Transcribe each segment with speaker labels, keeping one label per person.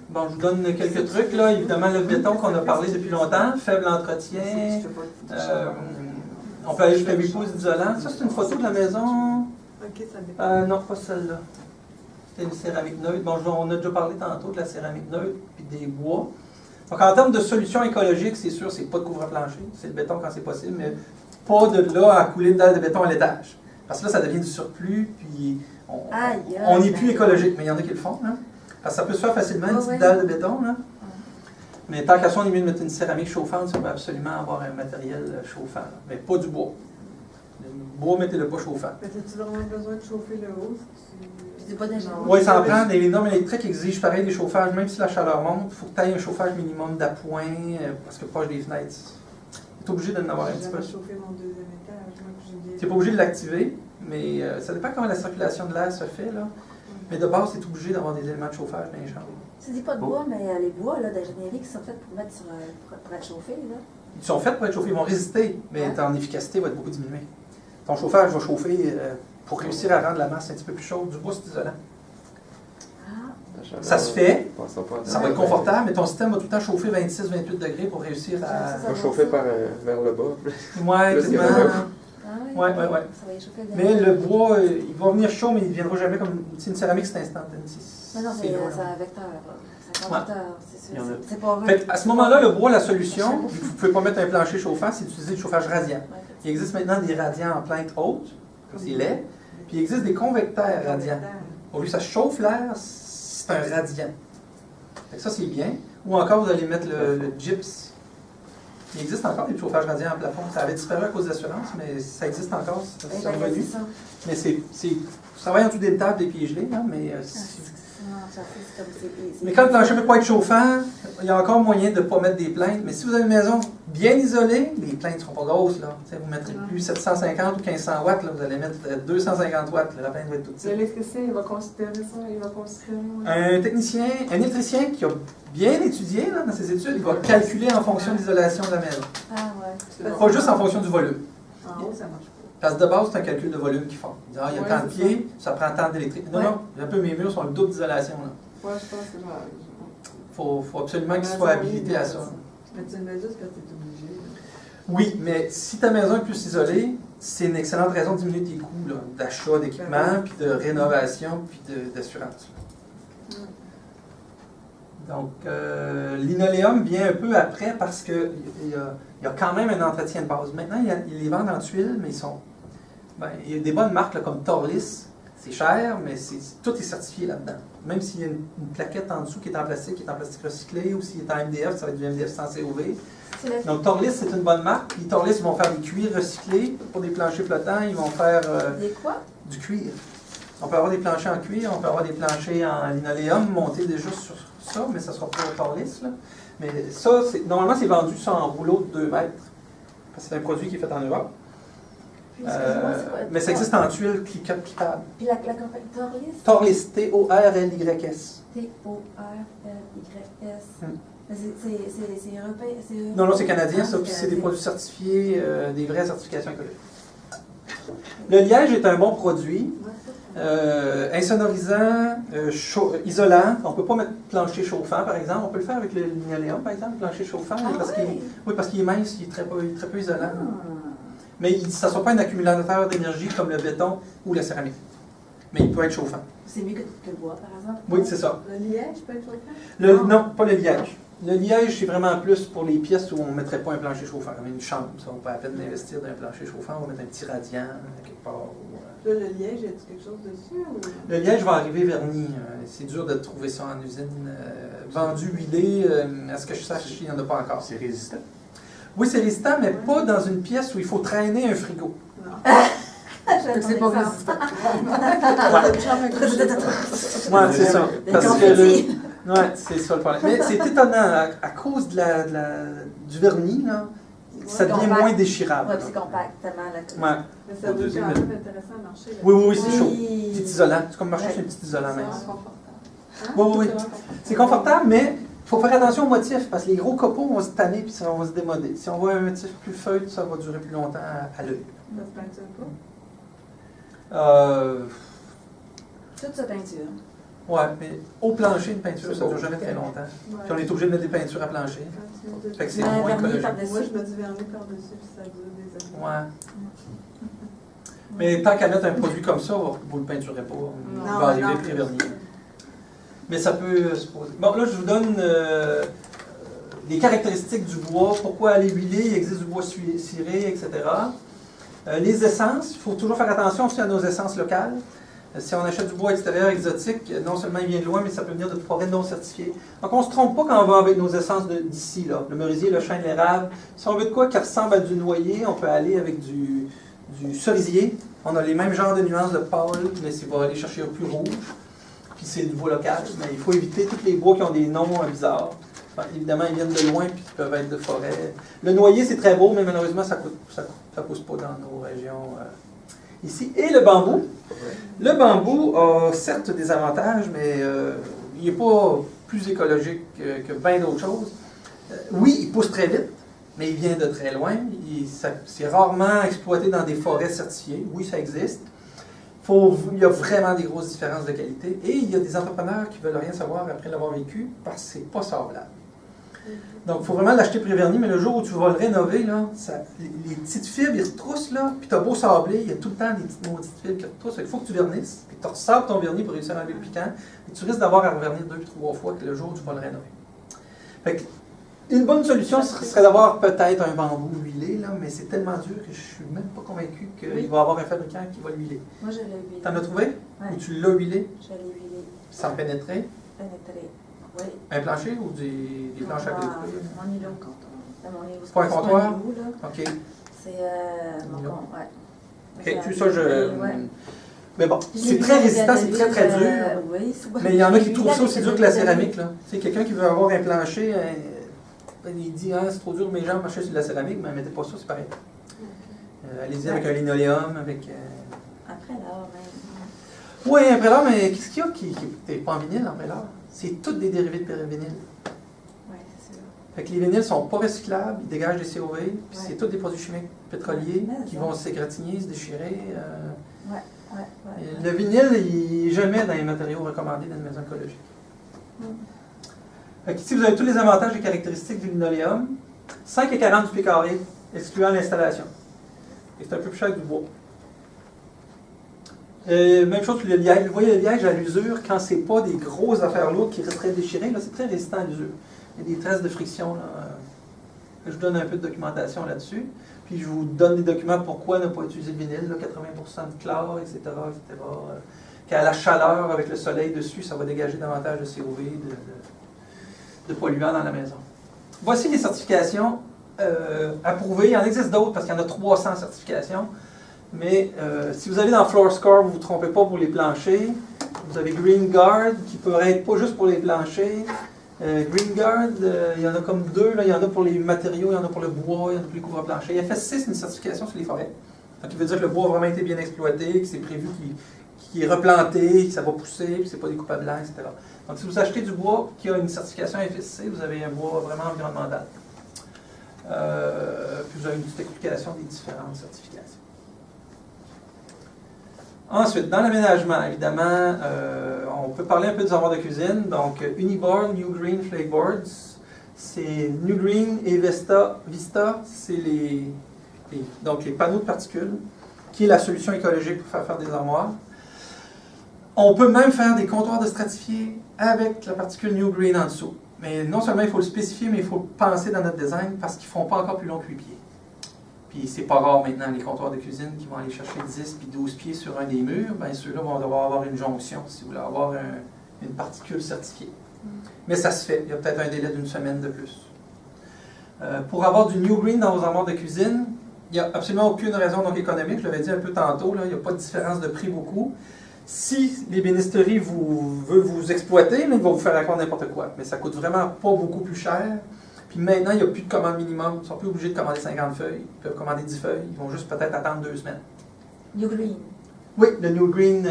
Speaker 1: Bon, je vous donne quelques trucs. Là. Évidemment, le béton qu'on a parlé depuis longtemps, faible entretien. On peut aller jusqu'à 8 pouces d'isolant. Ça, c'est une photo de la maison.
Speaker 2: Ok, ça dépend.
Speaker 1: Non, pas celle-là. C'était une céramique neutre. Bon, on a déjà parlé tantôt de la céramique neutre et des bois. Donc, en termes de solutions écologiques, c'est sûr, c'est pas de couvre-plancher. C'est le béton quand c'est possible, mais pas de là à couler une dalle de béton à l'étage. Parce que là, ça devient du surplus, puis on n'est plus écologique. Mais il y en a qui le font. Hein? Parce que ça peut se faire facilement, une petite dalle de béton. Là. Mais tant qu'à ça, on est mieux de mettre une céramique chauffante si on veut absolument avoir un matériel chauffant. Mais pas du bois. Le bois, mettez-le pas chauffant.
Speaker 2: Mais as-tu vraiment besoin de chauffer le haut?
Speaker 3: C'est pas d'ingénieur.
Speaker 1: Oui, ça en prend. Les normes électriques exigent pareil des chauffages. Même si la chaleur monte, il faut que tu aies un chauffage minimum d'appoint, parce que proche des fenêtres. Tu es obligé d'en avoir un petit peu.
Speaker 2: J'ai chauffé mon deuxième étage.
Speaker 1: Tu n'es pas obligé de l'activer, mais ça dépend comment la circulation de l'air se fait. Là. Mais de base, tu es obligé d'avoir des éléments de chauffage dans les chambres.
Speaker 3: Tu dis pas de bois, mais les bois d'ingénierie qui sont faits pour mettre pour être chauffés, là.
Speaker 1: Ils sont faits pour être chauffés, ils vont résister, mais ton efficacité va être beaucoup diminuée. Ton chauffage va chauffer pour réussir à rendre la masse un petit peu plus chaude. Du bois, c'est isolant. Ça se fait, ça va être confortable, mais ton système va tout le temps chauffer 26-28 degrés pour réussir à...
Speaker 4: Ça va chauffer vers le bas.
Speaker 1: Ouais, quasiment. Ouais.
Speaker 3: Ça va chauffer
Speaker 1: Mais le bois, il va venir chaud, mais il ne viendra jamais comme... C'est une céramique, c'est instantané.
Speaker 3: Mais non, c'est un vecteur. C'est un conducteur, c'est sûr. C'est pas vrai.
Speaker 1: Fait à ce moment-là, le bois, la solution, vu que vous ne pouvez pas mettre un plancher chauffant, c'est d'utiliser du chauffage radiant. Il existe maintenant des radiants en plainte haute, c'est laid, puis il existe des convecteurs radiants. Au lieu que ça chauffe l'air, c'est un radiant. Fait que ça, c'est bien. Ou encore, vous allez mettre le gyps. Il existe encore des chauffages radiants en plafond. Ça avait disparu à cause de l'assurance, mais ça existe encore. C'est revenu. Mais c'est travaille en dessous des tables, des pieds gelés, hein, mais mais quand le plancher ne peut pas être chauffant, il y a encore moyen de ne pas mettre des plaintes. Mais si vous avez une maison bien isolée, les plaintes ne seront pas grosses. Là. Vous ne mettrez plus 750 ou 1500 watts, là, vous allez mettre 250 watts. Là, la plainte va être tout petite.
Speaker 2: L'électricien, il va considérer ça, il va considérer...
Speaker 1: Un technicien, un électricien qui a bien étudié là, dans ses études, il va calculer en fonction de l'isolation de la maison.
Speaker 3: Ah ouais.
Speaker 1: Pas juste en fonction du volume.
Speaker 2: En haut, ça marche pas.
Speaker 1: Parce que de base, c'est un calcul de volume qu'ils font. Ils disent, il y a tant de pieds, ça prend tant d'électricité. Non, un peu mes murs sont le double d'isolation.
Speaker 2: Ouais, je pense que c'est vrai.
Speaker 1: Faut absolument qu'ils soient habilités à ça.
Speaker 2: Mais tu me dis juste que tu es obligé.
Speaker 1: Oui, mais si ta maison est plus isolée, c'est une excellente raison de diminuer tes coûts d'achat d'équipement, puis de rénovation, puis d'assurance. Donc, linoléum vient un peu après parce qu'il y a quand même un entretien de base. Maintenant, ils les vendent en tuiles, mais il y a des bonnes marques là, comme Torlis. C'est cher, mais tout est certifié là-dedans. Même s'il y a une plaquette en dessous qui est en plastique recyclé, ou s'il est en MDF, ça va être du MDF sans COV. Donc Torlis, c'est une bonne marque. Puis Torlis, ils vont faire des cuirs recyclés pour des planchers flottants. Ils vont faire
Speaker 3: des quoi?
Speaker 1: Du cuir. On peut avoir des planchers en cuir, on peut avoir des planchers en linoléum montés déjà sur ça, mais ça ne sera pas Torlis. Là. Mais ça, normalement, c'est vendu ça en rouleau de 2 mètres. Parce que c'est un produit qui est fait en Europe. Mais ça existe en tuiles cliquables.
Speaker 3: Puis la compagnie Torlis?
Speaker 1: Torlis, T-O-R-L-Y-S.
Speaker 3: T-O-R-L-Y-S. C'est européen?
Speaker 1: Non, c'est canadien, ça. Puis c'est des produits certifiés, des vraies certifications écologiques. Le liège est un bon produit. Insonorisant, isolant. On ne peut pas mettre plancher chauffant, par exemple. On peut le faire avec le linoléum, par exemple, plancher chauffant. Parce qu'il est mince, il est très peu isolant. Mais ça ne sera pas un accumulateur d'énergie comme le béton ou la céramique. Mais il peut être chauffant.
Speaker 3: C'est mieux que le bois, par exemple?
Speaker 1: Oui, c'est ça.
Speaker 2: Le liège peut être chauffant?
Speaker 1: Non, pas le liège. Le liège, c'est vraiment plus pour les pièces où on ne mettrait pas un plancher chauffant, comme une chambre. Ça, on peut à peine investir dans un plancher chauffant, on va mettre un petit radiant quelque part.
Speaker 2: Là, le liège, y a-t-il quelque chose dessus? Ou...
Speaker 1: Le liège va arriver verni. C'est dur de trouver ça en usine. Vendu, huilé, à ce que je sache, il n'y en a pas encore.
Speaker 4: C'est résistant?
Speaker 1: Oui, c'est résistant, mais pas dans une pièce où il faut traîner un frigo.
Speaker 2: Non.
Speaker 3: C'est pas résistant.
Speaker 1: Oui, c'est ça. Parce que c'est ça le problème. Mais c'est étonnant, à cause du vernis, là, ça devient moins déchirable.
Speaker 3: Oui, c'est compact, tellement.
Speaker 1: Ouais.
Speaker 2: Mais ça doit être quand même intéressant à marcher.
Speaker 1: Oui, c'est chaud. Petit isolant. C'est comme marcher sur un petit isolant mince. Oui. C'est confortable, mais il faut faire attention aux motifs, parce que les gros copeaux vont se tanner et ça va se démoder. Si on voit un motif plus feuille, ça va durer plus longtemps à l'œil.
Speaker 2: Ça se peinture pas?
Speaker 3: Toute sa peinture.
Speaker 1: Ouais, mais au plancher, une peinture,
Speaker 4: C'est
Speaker 1: ça ne
Speaker 4: beau.
Speaker 1: dure jamais très longtemps.
Speaker 2: Ouais.
Speaker 1: Puis on est obligé de mettre des peintures à plancher. Fait que c'est
Speaker 3: Mais un
Speaker 1: moins
Speaker 3: vernis
Speaker 1: écologique.
Speaker 3: par-dessus.
Speaker 2: Moi, je mets du vernis par-dessus, puis ça dure des années.
Speaker 1: Ouais. Mais tant qu'à mettre un produit comme ça, vous ne le peinturez pas. Il
Speaker 2: Non,
Speaker 1: va arriver
Speaker 2: non.
Speaker 1: puis vernis. Mais ça peut se poser. Bon, là, je vous donne les caractéristiques du bois, pourquoi aller huiler, il existe du bois ciré, etc. Les essences, il faut toujours faire attention aussi à nos essences locales. Si on achète du bois extérieur exotique, non seulement il vient de loin, mais ça peut venir de forêts non certifiées. Donc on ne se trompe pas quand on va avec nos essences d'ici, là. Le merisier, le chêne, l'érable. Si on veut de quoi qui ressemble à du noyer, on peut aller avec du cerisier. On a les mêmes genres de nuances de pâle, mais c'est va aller chercher au plus rouge. Puis c'est du bois local. Mais il faut éviter tous les bois qui ont des noms bizarres. Enfin, évidemment, ils viennent de loin puis ils peuvent être de forêt. Le noyer, c'est très beau, mais malheureusement, ça pousse pas dans nos régions ici. Et le bambou. Le bambou a certes des avantages, mais il n'est pas plus écologique que bien d'autres choses. Oui, il pousse très vite, mais il vient de très loin. C'est rarement exploité dans des forêts certifiées. Oui, ça existe. Il y a vraiment des grosses différences de qualité. Et il y a des entrepreneurs qui ne veulent rien savoir après l'avoir vécu parce que ce n'est pas sablable. Donc, il faut vraiment l'acheter pré-verni, mais le jour où tu vas le rénover, là, les petites fibres, ils retroussent, là, puis tu as beau sabler, il y a tout le temps des petites maudites fibres qui retroussent. Il faut que tu vernisses, puis tu ressables ton vernis pour réussir à enlever le piquant, et tu risques d'avoir à revernir 2 ou 3 fois que le jour où tu vas le rénover. Fait que, une bonne solution serait d'avoir peut-être un bambou huilé, là, mais c'est tellement dur que je ne suis même pas convaincu qu'il va y avoir un fabricant qui va l'huiler.
Speaker 3: Moi, je l'ai huilé.
Speaker 1: T'en as trouvé?
Speaker 3: Ouais.
Speaker 1: Ou tu l'as huilé?
Speaker 3: Je l'ai huilé.
Speaker 1: Sans pénétrer?
Speaker 3: Pénétré. Oui.
Speaker 1: Un plancher ou des planches à détruire?
Speaker 3: Mon îlot comptoir.
Speaker 1: C'est pas un comptoir?
Speaker 3: Mon îlot, là.
Speaker 1: OK.
Speaker 3: C'est mon
Speaker 1: Îlot.
Speaker 3: compte, ouais.
Speaker 1: OK, tu ça, je...
Speaker 3: Ouais.
Speaker 1: Mais bon,
Speaker 3: Je
Speaker 1: c'est
Speaker 3: l'ai
Speaker 1: très
Speaker 3: mis
Speaker 1: résistant, c'est très, très dur.
Speaker 3: Oui,
Speaker 1: Mais il y en a qui trouvent ça aussi dur que la céramique, là. Tu sais, quelqu'un qui veut avoir un plancher, il dit, ah, c'est trop dur mes jambes, marcher sur de la céramique, mais mettez pas ça, c'est pareil. Allez-y avec un linoléum, avec...
Speaker 3: Après l'art, même.
Speaker 1: Oui, après l'art, mais qu'est-ce qu'il y a qui n'est pas en vinyle après l'art? C'est toutes des dérivés de vinyle.
Speaker 3: Oui, c'est ça.
Speaker 1: Fait que les vinyles ne sont pas recyclables, ils dégagent des COV, puis
Speaker 3: Ouais.
Speaker 1: c'est tous des produits chimiques pétroliers
Speaker 3: Ouais,
Speaker 1: qui
Speaker 3: ça.
Speaker 1: vont s'égratigner, se déchirer.
Speaker 3: Ouais.
Speaker 1: Et le vinyle, il n'est jamais dans les matériaux recommandés dans une maison écologique. Fait que ici, vous avez tous les avantages et caractéristiques du linoléum. 5,40 du pied carré, excluant l'installation. Et c'est un peu plus cher que du bois. Même chose que le liège. Vous voyez le liège à l'usure, quand c'est pas des grosses affaires lourdes qui resteraient déchirées, là, c'est très résistant à l'usure. Il y a des traces de friction. Là. Je vous donne un peu de documentation là-dessus. Puis je vous donne des documents pourquoi ne pas utiliser le vinyle, là, 80% de chlore, etc. Qu'à la chaleur, avec le soleil dessus, ça va dégager davantage de COV, de polluants dans la maison. Voici les certifications approuvées. Il en existe d'autres parce qu'il y en a 300 certifications. Mais si vous allez dans Floor Score, vous ne vous trompez pas pour les planchers. Vous avez Green Guard qui pourrait être pas juste pour les planchers. Green Guard, il y en a comme 2. Là. Il y en a pour les matériaux, il y en a pour le bois, il y en a pour les couvre-planchers. FSC, c'est une certification sur les forêts. Donc, il veut dire que le bois a vraiment été bien exploité, que c'est prévu qu'il est replanté, que ça va pousser, que ce n'est pas des coupes à blanc, etc. Donc, si vous achetez du bois qui a une certification FSC, vous avez un bois vraiment environnemental. Puis vous avez une petite explication des différentes certifications. Ensuite, dans l'aménagement, évidemment, on peut parler un peu des armoires de cuisine. Donc, Uniboard, New Green, Flakeboards, c'est New Green et Vista, c'est donc les panneaux de particules, qui est la solution écologique pour faire des armoires. On peut même faire des comptoirs de stratifiés avec la particule New Green en dessous. Mais non seulement il faut le spécifier, mais il faut le penser dans notre design parce qu'ils ne font pas encore plus long que 8 pieds. Puis c'est pas rare maintenant, les comptoirs de cuisine qui vont aller chercher 10 puis 12 pieds sur un des murs, bien ceux-là vont devoir avoir une jonction si vous voulez avoir une particule certifiée. Mais ça se fait, il y a peut-être un délai d'une semaine de plus. Pour avoir du New Green dans vos armoires de cuisine, il n'y a absolument aucune raison donc économique, je l'avais dit un peu tantôt, là, il n'y a pas de différence de prix beaucoup. Si l'ébénisterie veut vous exploiter, ils vont vous faire accroître n'importe quoi. Mais ça coûte vraiment pas beaucoup plus cher. Puis maintenant, il n'y a plus de commande minimum. Ils ne sont plus obligés de commander 50 feuilles. Ils peuvent commander 10 feuilles. Ils vont juste peut-être attendre 2 semaines.
Speaker 3: New Green.
Speaker 1: Oui, le New Green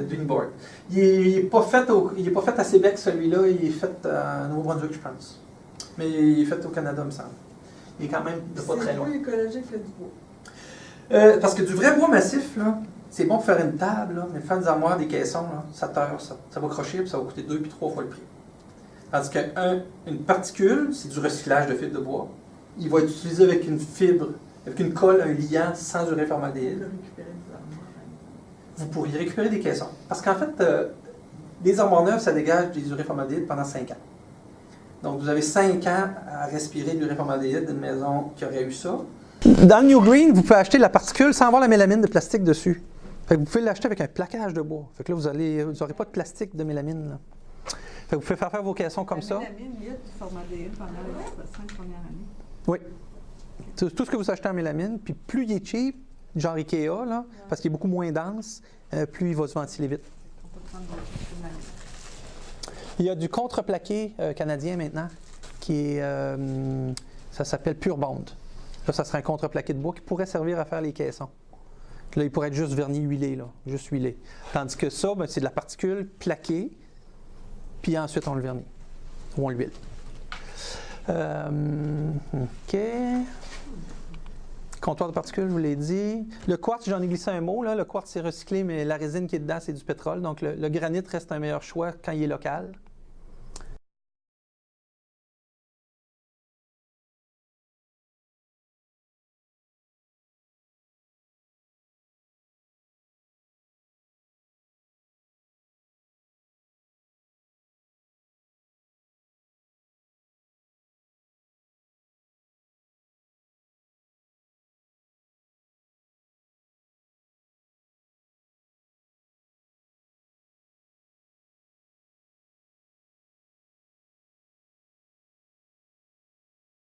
Speaker 1: Dreamboard. Il n'est pas fait à Québec, celui-là. Il est fait à Nouveau-Brunswick, je pense. Mais il est fait au Canada, me semble. Il est quand même de pas très loin.
Speaker 2: C'est plus écologique que du bois.
Speaker 1: Parce que du vrai bois massif, là, c'est bon pour faire une table, là, mais faire des armoires, des caissons, là, ça va crocher, puis ça va coûter 2 puis 3 fois le prix. Tandis qu'une particule, c'est du recyclage de fibres de bois. Il va être utilisé avec une fibre, avec une colle, un liant sans uréformaldéhyde. Vous pourriez récupérer des caissons. Parce qu'en fait, les armoires neuves, ça dégage des uréformaldéhydes pendant 5 ans. Donc, vous avez 5 ans à respirer de l'uréformaldéhyde d'une maison qui aurait eu ça. Dans le New Green, vous pouvez acheter la particule sans avoir la mélamine de plastique dessus. Fait que vous pouvez l'acheter avec un plaquage de bois. Fait que là, vous n'aurez pas de plastique de mélamine. Là. Fait que vous pouvez faire vos caissons comme ça.
Speaker 2: La mélamine, il y a du formaldéhyde pendant les 5 premières années.
Speaker 1: Oui. Tout ce que vous achetez en mélamine, puis plus il est cheap, genre Ikea, là, parce qu'il est beaucoup moins dense, plus il va se ventiler vite.
Speaker 2: On peut prendre une année.
Speaker 1: Il y a du contreplaqué canadien maintenant, qui est, ça s'appelle Pure Bond. Là, ça serait un contreplaqué de bois qui pourrait servir à faire les caissons. Là, il pourrait être juste verni huilé, là, juste huilé. Tandis que ça, ben, c'est de la particule plaquée, puis ensuite on le vernit, ou on l'huile. OK. Comptoir de particules, je vous l'ai dit. Le quartz, j'en ai glissé un mot. Là. Le quartz, c'est recyclé, mais la résine qui est dedans, c'est du pétrole. Donc, le granit reste un meilleur choix quand il est local.